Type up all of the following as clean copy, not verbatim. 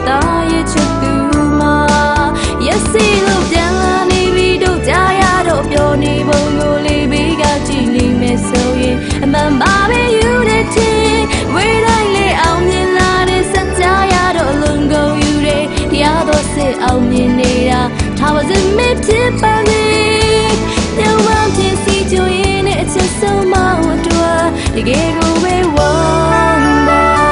တာရဲ့ချစ်သူမှာရက်စီလို့ပြန်လာနေပြီတို့ကြားရတော့ပြောနေပုံကိုလေးပြီးကကြည့်နေမယ်ဆိုရင်အမှန်ပါပဲယူတဲ့ချင်းဝေးတိုင်းလေးအောင်မြင်လာတဲ့စက်ကြားရတော့လုံကုန်ယူတဲ့တရားတော်စစ်အောင်မြင်နေတာထားပါစေမဖြစ်ပါနဲ့ပြုံးမဖြစ်စီကြွရင်နဲ့အချစ်ဆုံးမဝတ္တတကယ်ကိုပဲဝမ်းသာ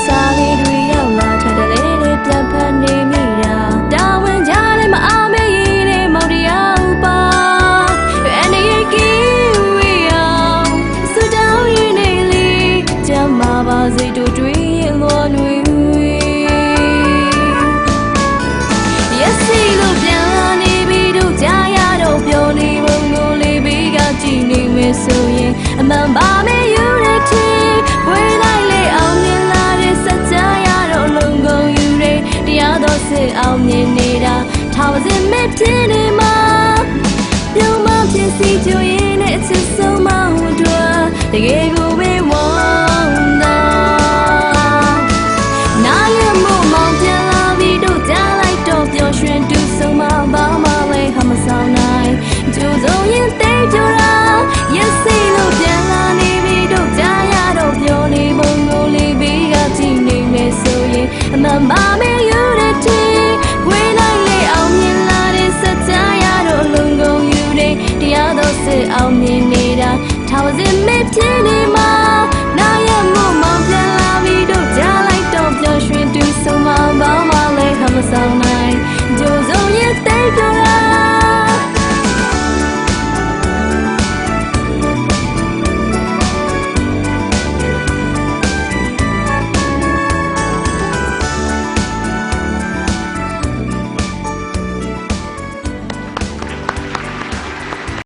စာလေးတွေရောက်လာထတဲ့လေးတွေပြန်ဖန်နေမိတာတာဝန်ကြတဲ့မအားမရည်တဲ့မောင်တရားပါအနေရကြီးဝေးအောင်စူတောင်းရင်းနေလေကြမ်းမာပါစေတို့တွေ့ရင်လွန်တွေရက်စီလို့ပြန်လာနေပြီတို့ကြားရတော့ပြောနေပုံကိုလေးပြီးကကြည့်နေမယ်ဆိုရင်အမှန်ပါမယ်ယူတဲ့ချင်းဝေးလိုက်လေအောင်မြင်တရားတော်စစ်အောင်မြင်နေတာထားပါစေမဖြစ်နေမှာပြုံးမဖြစ်စီကြွရင်နဲ့အချစ်ဆုံးမဝတ္တတကယ်ကိုပဲဝမ်းသာနာရမို့မောင်ပြန်လာပြီးတို့ကြားလိုက်တော့ပျော်ရွှင်တူဆုံးမဘာမှလည်းဟမဆောင်နိုင်ကြိုးစုံရင်တိတ်ကြတာရက်စီလို့ပြန်လာနေပြီးတို့ကြားရတော့ပြောနေပုံကိုလေးပြီးကကြည့်နေမယ်ဆိုရင်အမှန်ပါမယ်စစ်အောင်မြင်နေတာထားပါစေမဖြစ်နေမှာနာရမို့မောင်ပြန်လာပြီးတို့ကြားလိုက်တော့ပျော်ရွှင်တူဆုံးမဘာမှလည်းဟမဆောင်နိုင်ကြိုးစုံရဲ့တိတ်ကြတာ